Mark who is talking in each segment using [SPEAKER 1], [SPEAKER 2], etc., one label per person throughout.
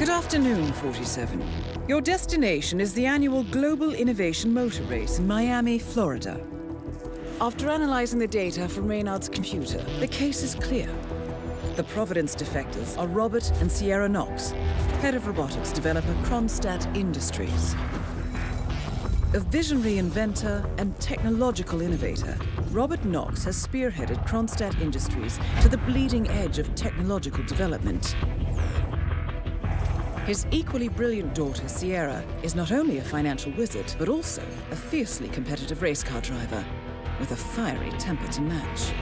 [SPEAKER 1] Good afternoon, 47. Your destination is the annual Global Innovation Motor Race in Miami, Florida. After analyzing the data from Reynard's computer, the case is clear. The Providence defectors are Robert and Sierra Knox, head of robotics developer Kronstadt Industries. A visionary inventor and technological innovator, Robert Knox has spearheaded Kronstadt Industries to the bleeding edge of technological development. His equally brilliant daughter, Sierra, is not only a financial wizard, but also a fiercely competitive race car driver with a fiery temper to match.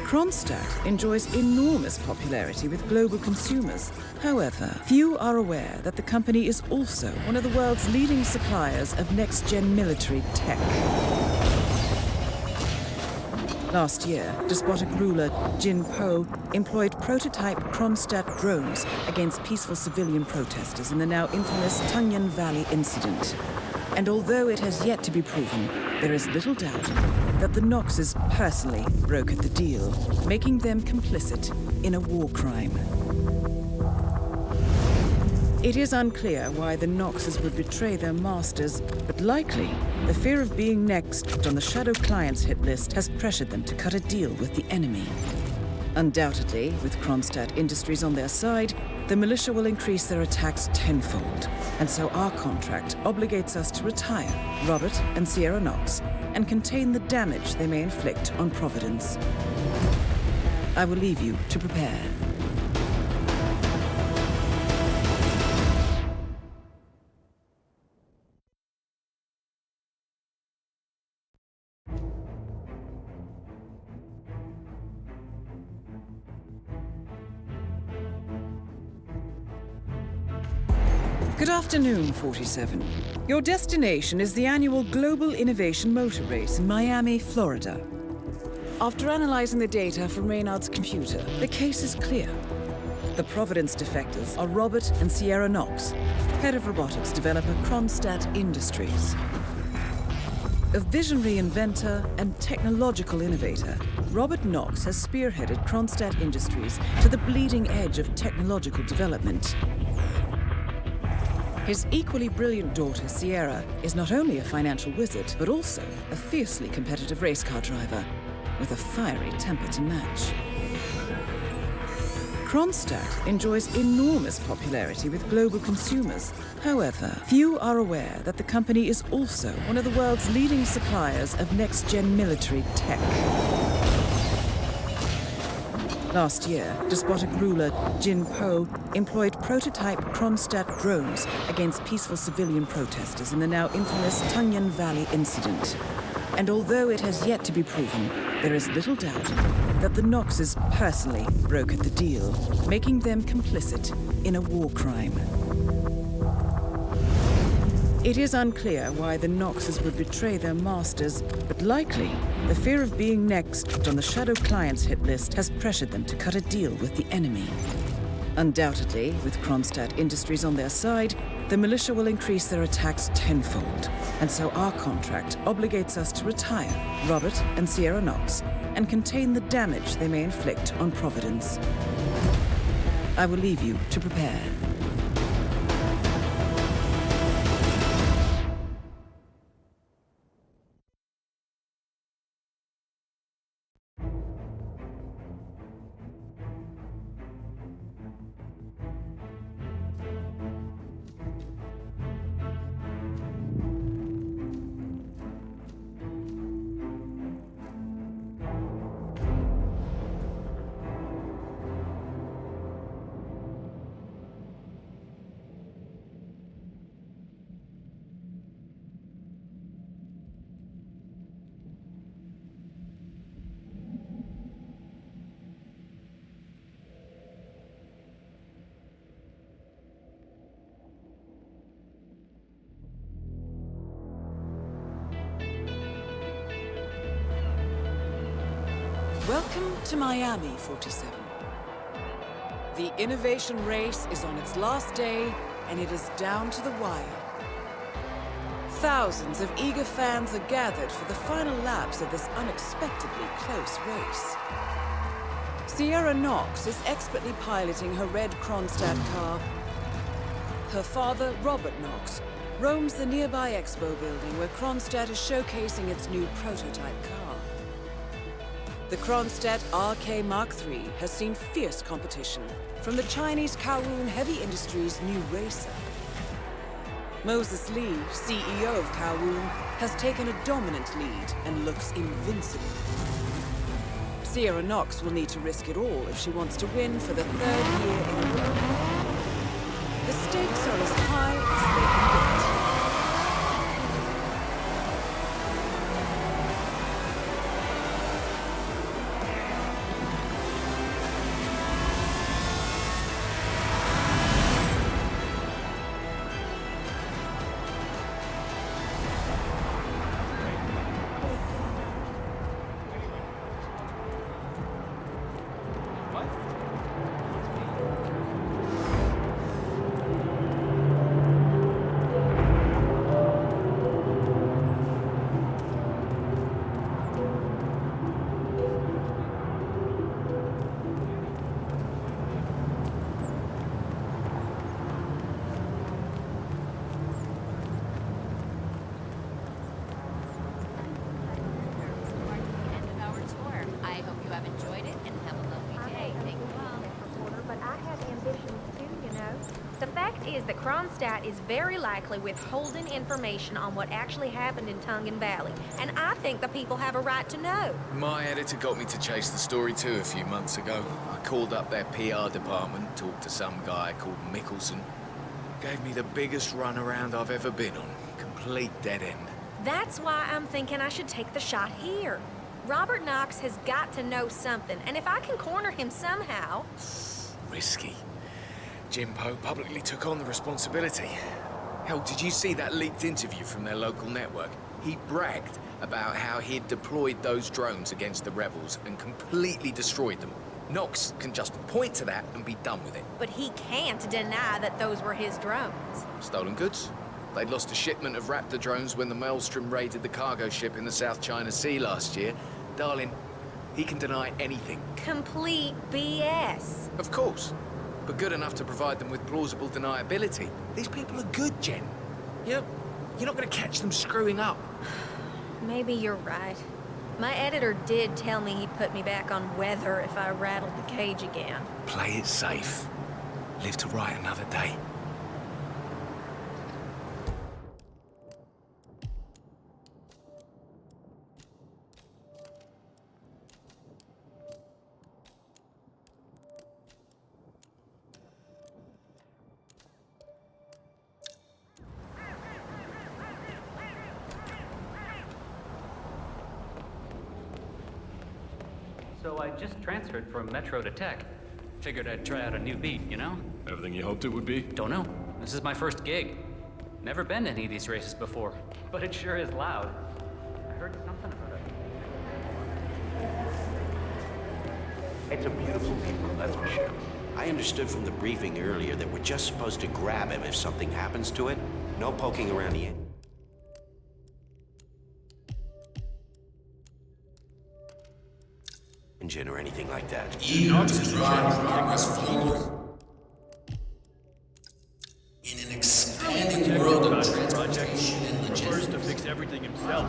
[SPEAKER 1] Kronstadt enjoys enormous popularity with global consumers. However, few are aware that the company is also one of the world's leading suppliers of next-gen military tech. Last year, despotic ruler Jin Po employed prototype Kronstadt drones against peaceful civilian protesters in the now infamous Tungan Valley incident. And although it has yet to be proven, there is little doubt that the Knoxes personally brokered the deal, making them complicit in a war crime. It is unclear why the Knoxes would betray their masters, but likely the fear of being next on the Shadow Clients hit list has pressured them to cut a deal with the enemy. Undoubtedly, with Kronstadt Industries on their side, the militia will increase their attacks tenfold, and so our contract obligates us to retire Robert and Sierra Knox and contain the damage they may inflict on Providence. I will leave you to prepare. Good afternoon, 47. Your destination is the annual Global Innovation Motor Race in Miami, Florida. After analyzing the data from Reynard's computer, the case is clear. The Providence defectors are Robert and Sierra Knox, head of robotics developer Kronstadt Industries. A visionary inventor and technological innovator, Robert Knox has spearheaded Kronstadt Industries to the bleeding edge of technological development. His equally brilliant daughter, Sierra, is not only a financial wizard, but also a fiercely competitive race car driver with a fiery temper to match. Kronstadt enjoys enormous popularity with global consumers. However, few are aware that the company is also one of the world's leading suppliers of next-gen military tech. Last year, despotic ruler Jin Po employed prototype Kronstadt drones against peaceful civilian protesters in the now infamous Tungan Valley incident. And although it has yet to be proven, there is little doubt that the Knoxes personally brokered the deal, making them complicit in a war crime. It is unclear why the Knoxes would betray their masters, but likely the fear of being next on the Shadow Clients hit list has pressured them to cut a deal with the enemy. Undoubtedly, with Kronstadt Industries on their side, the militia will increase their attacks tenfold, and so our contract obligates us to retire Robert and Sierra Knox and contain the damage they may inflict on Providence. I will leave you to prepare. Welcome to Miami, 47. The innovation race is on its last day, and it is down to the wire. Thousands of eager fans are gathered for the final laps of this unexpectedly close race. Sierra Knox is expertly piloting her red Kronstadt car. Her father, Robert Knox, roams the nearby expo building where Kronstadt is showcasing its new prototype car. The Kronstadt RK Mark III has seen fierce competition from the Chinese Kowloon Heavy Industries' new racer. Moses Lee, CEO of Kowloon, has taken a dominant lead and looks invincible. Sierra Knox will need to risk it all if she wants to win for the third year in a row. The stakes are as high as they can get.
[SPEAKER 2] The Kronstadt is very likely withholding information on what actually happened in Tungan Valley, and I think the people have a right to know.
[SPEAKER 3] My editor got me to chase the story too a few months ago. I called up their PR department, talked to some guy called Mickelson. Gave me the biggest runaround I've ever been on. Complete dead end.
[SPEAKER 2] That's why I'm thinking I should take the shot here. Robert Knox has got to know something, and if I can corner him somehow...
[SPEAKER 3] Risky. Jimpo publicly took on the responsibility. Hell, did you see that leaked interview from their local network? He bragged about how he'd deployed those drones against the rebels and completely destroyed them. Knox can just point to that and be done with it.
[SPEAKER 2] But he can't deny that those were his drones.
[SPEAKER 3] Stolen goods? They'd lost a shipment of Raptor drones when the Maelstrom raided the cargo ship in the South China Sea last year. Darling, he can deny anything.
[SPEAKER 2] Complete BS.
[SPEAKER 3] Of course. But good enough to provide them with plausible deniability. These people are good, Jen. You're not gonna catch them screwing up.
[SPEAKER 2] Maybe you're right. My editor did tell me he'd put me back on weather if I rattled the cage again.
[SPEAKER 3] Play it safe. Live to write another day.
[SPEAKER 4] So I just transferred from Metro to Tech. Figured I'd try out a new beat, you know?
[SPEAKER 5] Everything you hoped it would be?
[SPEAKER 4] Don't know. This is my first gig. Never been to any of these races before, but it sure is loud. I heard something about it.
[SPEAKER 6] It's a beautiful vehicle, that's for sure. I understood from the briefing earlier that we're just supposed to grab him if something happens to it. No poking around the engine or anything like that.
[SPEAKER 7] Eager to drive progress forward in an expanding world of transportation and logistics.
[SPEAKER 5] Prefers to fix everything himself.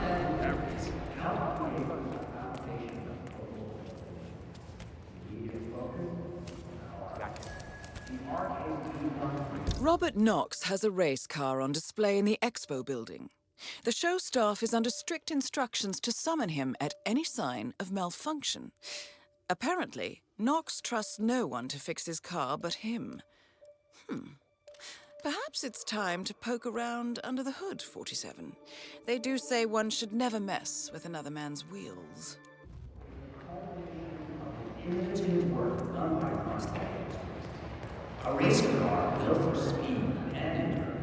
[SPEAKER 1] Robert Knox has a race car on display in the expo building. The show staff is under strict instructions to summon him at any sign of malfunction. Apparently, Knox trusts no one to fix his car but him. Perhaps it's time to poke around under the hood, 47. They do say one should never mess with another man's wheels.
[SPEAKER 8] A race car built for speed and endurance.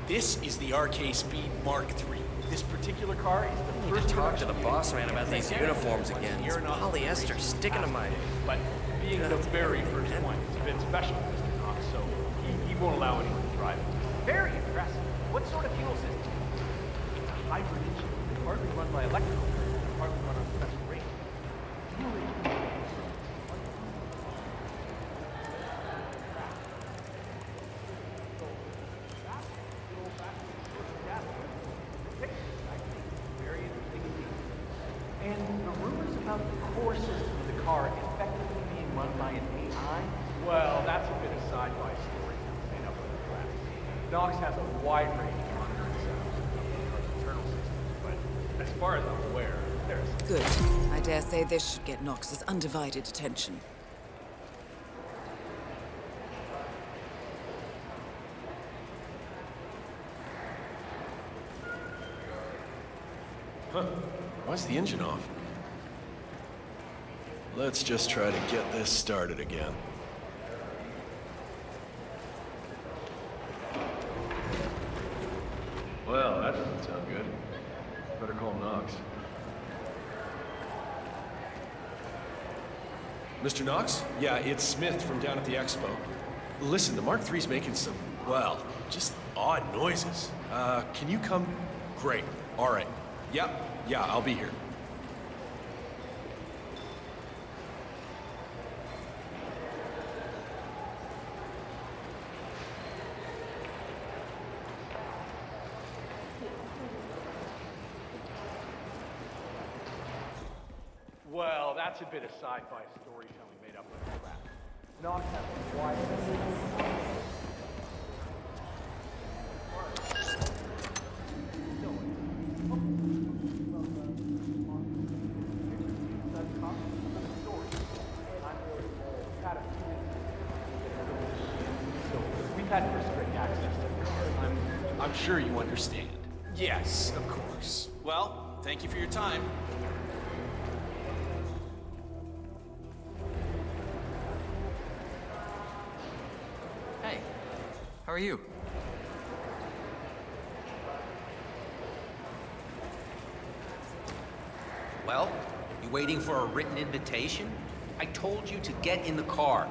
[SPEAKER 9] This is the RK Speed Mark III. This particular car is the
[SPEAKER 10] Need
[SPEAKER 9] first
[SPEAKER 10] to talk to the
[SPEAKER 9] production
[SPEAKER 10] boss
[SPEAKER 9] unit
[SPEAKER 10] man about these uniforms again. This polyester sticking to my...
[SPEAKER 5] But being the very first one, it's a bit special, Mr. Knox, so he won't allow anyone to drive it.
[SPEAKER 11] Very impressive. What sort of fuel system?
[SPEAKER 5] It's a hybrid engine, partly run by electrical current, and partly run on special rate. And the rumors about the core system of the car effectively being run by an AI, well, that's a bit of sci-fi storytelling made up of the crap. Knox has a wide range of monitoring setups of the car's internal systems, but as far as I'm aware, there's...
[SPEAKER 1] Good. I dare say this should get Knox's undivided attention.
[SPEAKER 5] Huh. Why's the engine off? Let's just try to get this started again. Well, that doesn't sound good. Better call Knox. Mr. Knox? Yeah, it's Smith from down at the expo. Listen, the Mark III's making some, well, just odd noises. Can you come? Great. All right. Yeah, I'll be here.
[SPEAKER 11] Well, that's a bit of sci-fi storytelling made up of crap. Knox has a wide... We've had to restrict access to the car.
[SPEAKER 9] I'm sure you understand. Yes, of course. Well, thank you for your time.
[SPEAKER 4] Hey, how are you?
[SPEAKER 10] Well, you waiting for a written invitation? I told you to get in the car.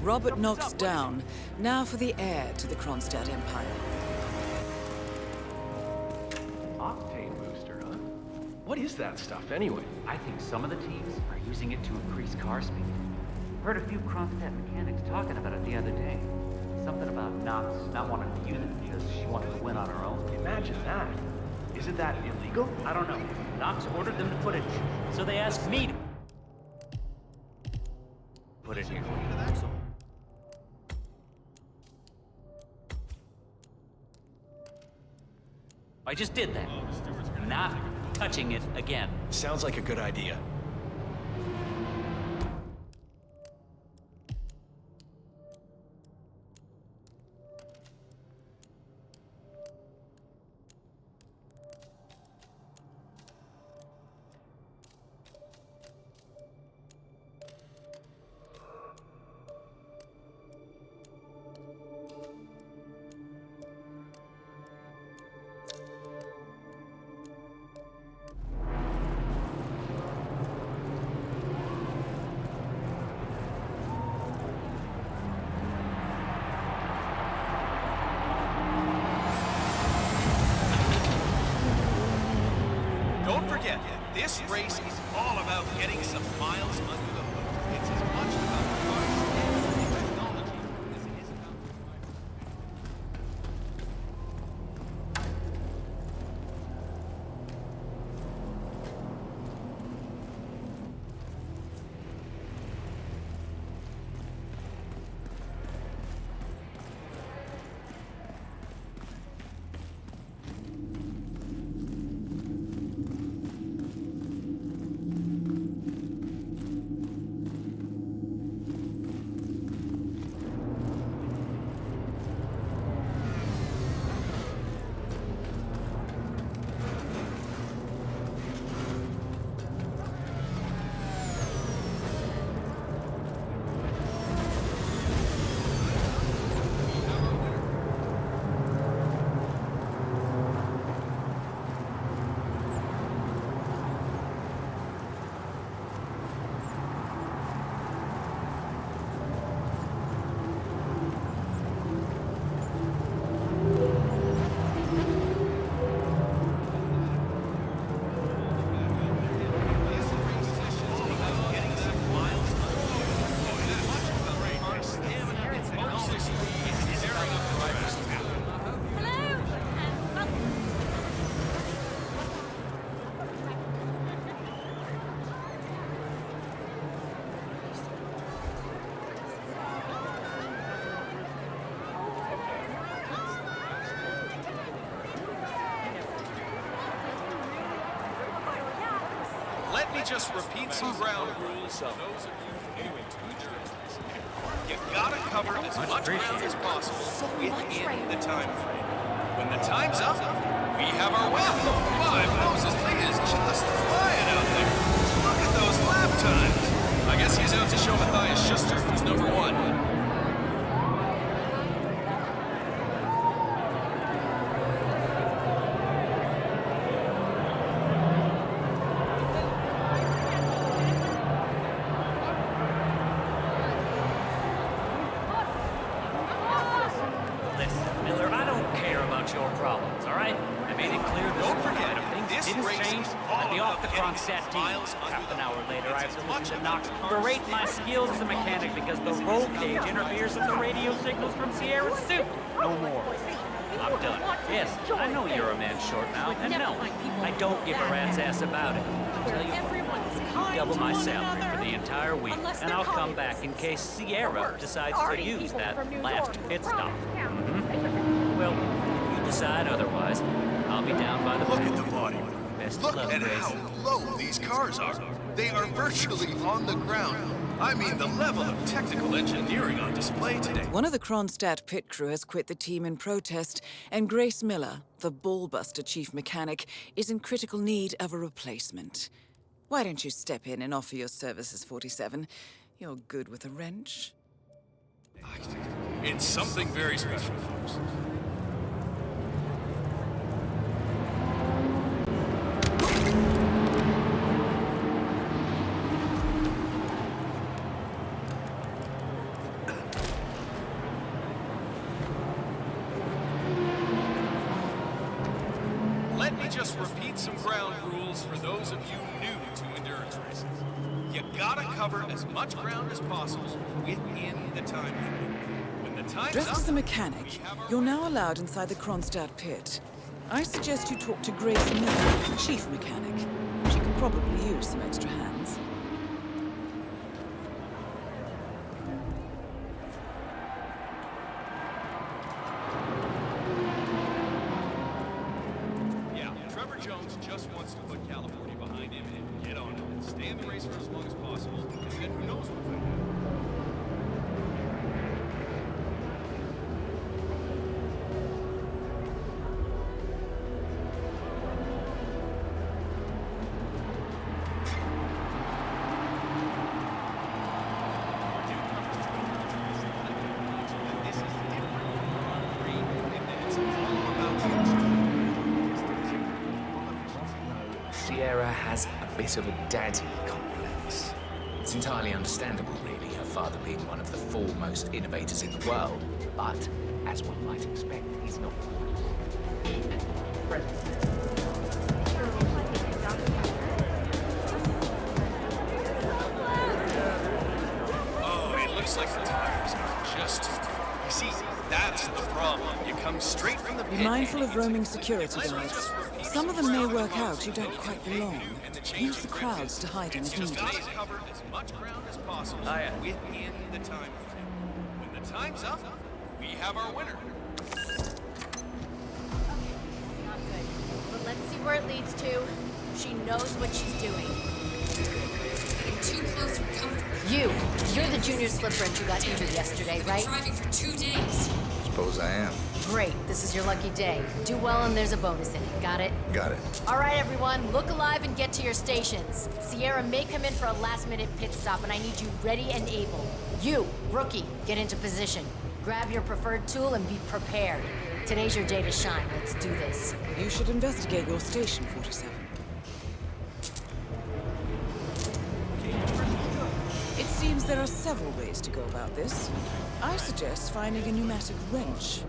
[SPEAKER 1] Robert Knox down. Now for the heir to the Kronstadt Empire.
[SPEAKER 5] Octane booster, huh? What is that stuff, anyway?
[SPEAKER 12] I think some of the teams are using it to increase car speed. Heard a few Kronstadt mechanics talking about it the other day. Something about Knox not wanting to use it because she wanted to win on her own.
[SPEAKER 5] Imagine that. Isn't that illegal?
[SPEAKER 12] I don't know. Knox ordered them to put it, so they asked me to put it here. I just did that. Not touching it again.
[SPEAKER 5] Sounds like a good idea.
[SPEAKER 9] Don't forget, this race is all about getting some miles under the hood. It's as much about the cars and the technology as it is about the just repeat some ground rules for those of you new to endurance racing. You gotta cover as much ground as possible within the time frame. When the time's up, we have our winner. My Moses Lee is just flying out there. Look at those lap times. I guess he's out to show Matthias Schuster who's number one.
[SPEAKER 12] Listen, Miller, I don't care about your problems, all right? I made it clear this
[SPEAKER 9] Don't forget,
[SPEAKER 12] if things
[SPEAKER 9] this
[SPEAKER 12] didn't
[SPEAKER 9] race
[SPEAKER 12] change,
[SPEAKER 9] is all
[SPEAKER 12] I'd be off
[SPEAKER 9] about
[SPEAKER 12] the
[SPEAKER 9] getting
[SPEAKER 12] Kronstadt team.
[SPEAKER 9] miles under
[SPEAKER 12] Half
[SPEAKER 9] the
[SPEAKER 12] an hour
[SPEAKER 9] hood.
[SPEAKER 12] later, I
[SPEAKER 9] It's
[SPEAKER 12] have
[SPEAKER 9] as
[SPEAKER 12] to
[SPEAKER 9] much
[SPEAKER 12] listen to
[SPEAKER 9] about
[SPEAKER 12] Knox
[SPEAKER 9] the car's
[SPEAKER 12] berate my
[SPEAKER 9] safety
[SPEAKER 12] skills as a
[SPEAKER 9] as it
[SPEAKER 12] mechanic
[SPEAKER 9] is
[SPEAKER 12] because the
[SPEAKER 9] about
[SPEAKER 12] roll
[SPEAKER 9] the
[SPEAKER 12] cage
[SPEAKER 9] driver's
[SPEAKER 12] interferes with the radio signals from Sierra's suit. No more. I'm done. Yes, I know you're a man short now, and no, I don't give a rat's ass about it. I'll tell you what, double my salary for the entire week, and I'll come back in case Sierra decides to use that last pit stop. Well, you decide otherwise. I'll be down by the
[SPEAKER 9] Look at the body.
[SPEAKER 12] Best of
[SPEAKER 9] Look
[SPEAKER 12] luck,
[SPEAKER 9] at
[SPEAKER 12] Grace.
[SPEAKER 9] how low these cars are. They are virtually on the ground. I mean, the level of technical engineering on display today.
[SPEAKER 1] One of the Kronstadt pit crew has quit the team in protest, and Grace Miller, the ballbuster chief mechanic, is in critical need of a replacement. Why don't you step in and offer your services, 47? You're good with a wrench.
[SPEAKER 9] It's something very special, folks. Let me just repeat some ground rules for those of you new to endurance races. You gotta cover as much ground as possible within the time frame. When the time's
[SPEAKER 1] Dressed
[SPEAKER 9] up,
[SPEAKER 1] as a mechanic, you're now allowed inside the Kronstadt pit. I suggest you talk to Grace Miller, chief mechanic. She could probably use some extra hands.
[SPEAKER 9] yeah, Trevor Jones just wants to put California behind him and get on it and stay in the race for as long as possible. And then who knows what's going to happen.
[SPEAKER 3] Sierra has a bit of a daddy complex. It's entirely understandable, really, her father being one of the foremost innovators in the world. But, as one might expect, he's not.
[SPEAKER 9] Oh, it looks like the tires are just... You see, that's the problem. You come straight from the pit.
[SPEAKER 1] Be mindful of roaming security guards. Some of them may work out you don't quite belong. Use the crowds to hide in if needed.
[SPEAKER 9] Cover as much ground as possible within the time frame. When the time's up, we have our winner.
[SPEAKER 13] But let's see where it leads to. She knows what she's doing.
[SPEAKER 14] Getting too close for comfort.
[SPEAKER 13] You're the junior slip wrench who got injured yesterday, right?
[SPEAKER 14] Driving for 2 days.
[SPEAKER 15] Suppose I am.
[SPEAKER 13] Great, this is your lucky day. Do well and there's a bonus in it, got it?
[SPEAKER 15] Got it.
[SPEAKER 13] All right, everyone, look alive and get to your stations. Sierra may come in for a last-minute pit stop, and I need you ready and able. You, rookie, get into position. Grab your preferred tool and be prepared. Today's your day to shine. Let's do this.
[SPEAKER 1] You should investigate your station, 47. It seems there are several ways to go about this. I suggest finding a pneumatic wrench.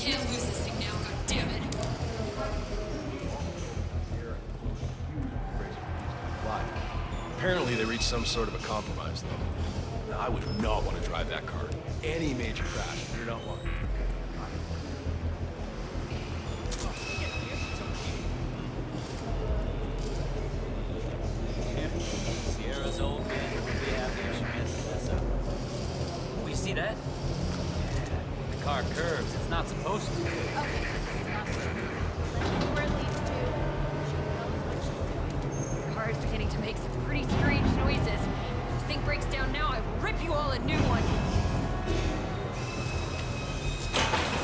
[SPEAKER 14] can't lose this thing now, goddammit.
[SPEAKER 9] Apparently they reached some sort of a compromise, though. Now, I would not want to drive that car. Any major crash.
[SPEAKER 5] You don't want.
[SPEAKER 12] Sierra's old man would be happy if she messes this up. Oh, you see that? The car curves. It's not supposed to.
[SPEAKER 13] Okay, let's see where it leads to.
[SPEAKER 2] This car is beginning to make some pretty strange noises. If this thing breaks down now, I will rip you all a new one.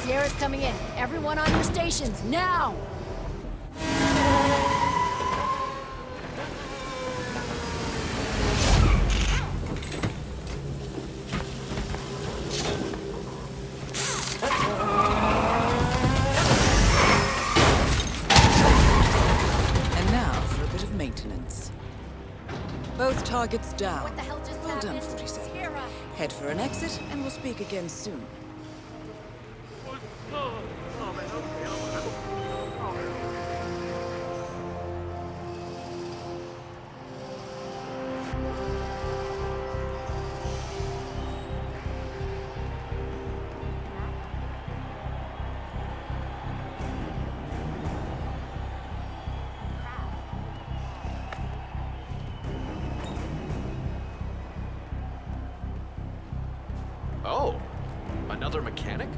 [SPEAKER 13] Sierra's coming in. Everyone on your stations, now!
[SPEAKER 1] And now for a bit of maintenance. Both targets down.
[SPEAKER 13] What the hell just
[SPEAKER 1] Well done,
[SPEAKER 13] happened?
[SPEAKER 1] 47.
[SPEAKER 13] Sierra!
[SPEAKER 1] Head for an exit, and we'll speak again soon.
[SPEAKER 9] Oh, another mechanic?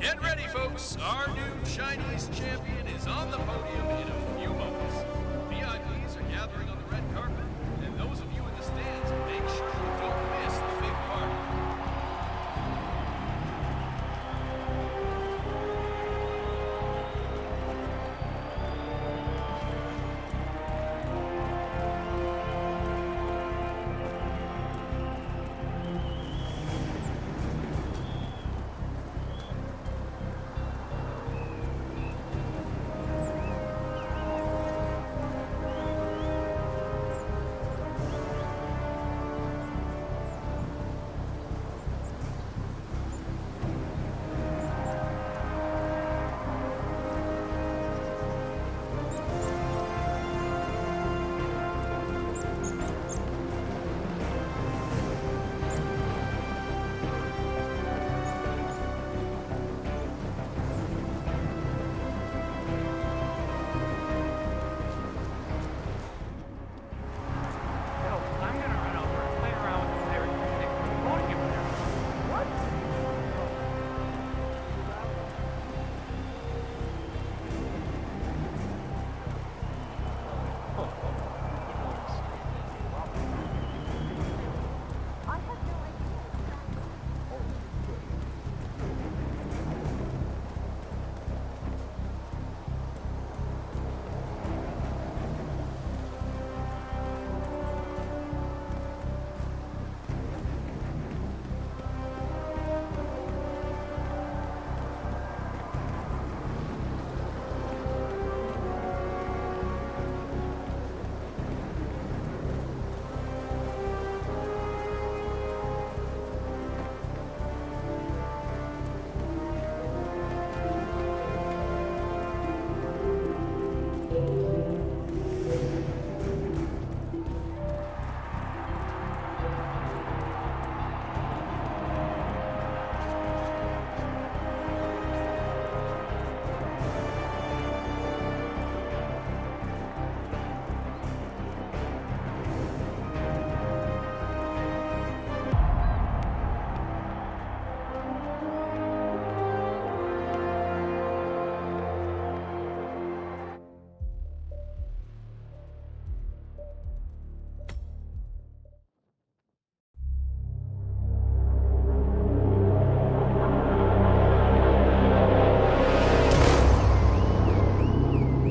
[SPEAKER 15] Get ready, folks. Our new Chinese champion is on the podium in a few moments. VIPs are gathering on the red carpet, and those of you in the stands, make sure you don't miss the big party.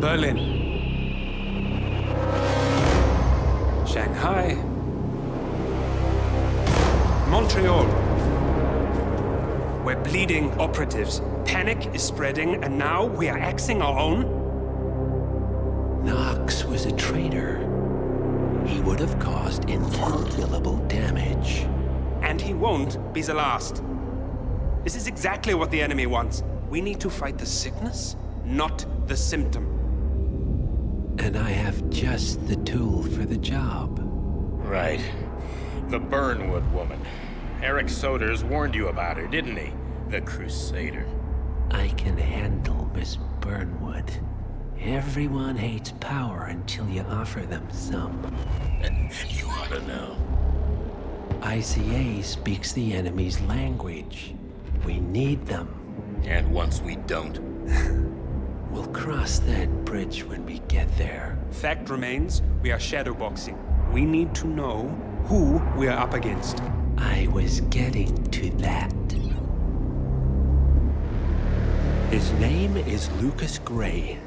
[SPEAKER 16] Berlin, Shanghai, Montreal. We're bleeding operatives. Panic is spreading, and now we are axing our own?
[SPEAKER 6] Knox was a traitor. He would have caused incalculable damage.
[SPEAKER 16] And he won't be the last. This is exactly what the enemy wants. We need to fight the sickness, not the symptom.
[SPEAKER 17] And I have just the tool for the job.
[SPEAKER 18] Right. The Burnwood woman. Eric Soders warned you about her, didn't he? The Crusader.
[SPEAKER 17] I can handle Miss Burnwood. Everyone hates power until you offer them some.
[SPEAKER 18] And you ought to know.
[SPEAKER 17] ICA speaks the enemy's language. We need them.
[SPEAKER 18] And once we don't?
[SPEAKER 17] We'll cross that bridge when we get there.
[SPEAKER 16] Fact remains, we are shadowboxing. We need to know who we are up against.
[SPEAKER 17] I was getting to that. His name is Lucas Gray,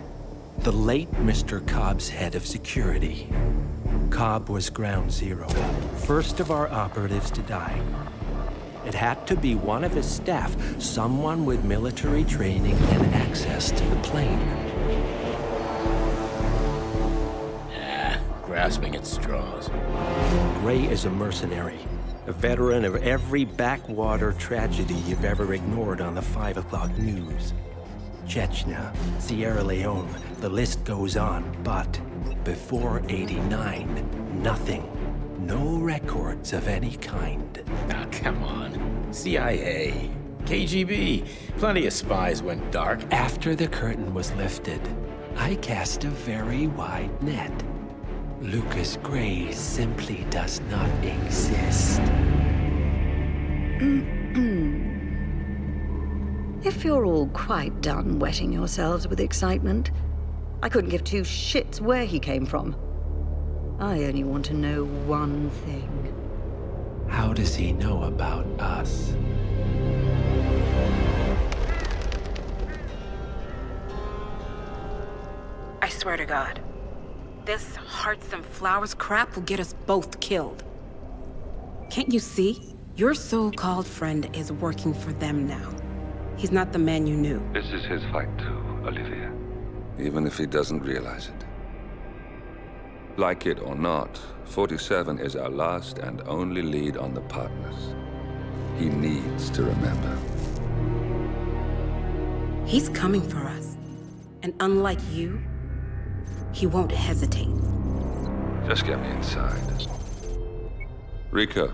[SPEAKER 17] the late Mr. Cobb's head of security. Cobb was ground zero, first of our operatives to die. It had to be one of his staff, someone with military training and access to the plane.
[SPEAKER 18] Grasping at straws.
[SPEAKER 17] Gray is a mercenary, a veteran of every backwater tragedy you've ever ignored on the 5 o'clock news. Chechnya, Sierra Leone, the list goes on, but before '89, nothing. No records of any kind.
[SPEAKER 18] Ah, come on. CIA, KGB, plenty of spies went dark.
[SPEAKER 17] After the curtain was lifted, I cast a very wide net. Lucas Gray simply does not exist.
[SPEAKER 19] If you're all quite done wetting yourselves with excitement, I couldn't give two shits where he came from. I only want to know one thing.
[SPEAKER 17] How does he know about us?
[SPEAKER 20] I swear to God, this hearts and flowers crap will get us both killed. Can't you see? Your so-called friend is working for them now. He's not the man you knew.
[SPEAKER 21] This is his fight too, Olivia. Even if he doesn't realize it. Like it or not, 47 is our last and only lead on the partners. He needs to remember.
[SPEAKER 20] He's coming for us. And unlike you, he won't hesitate.
[SPEAKER 21] Just get me inside. Rico,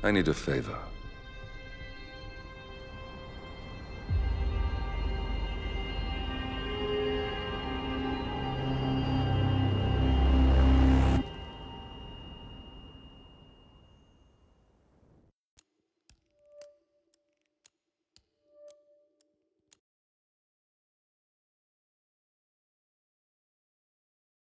[SPEAKER 21] I need a favor.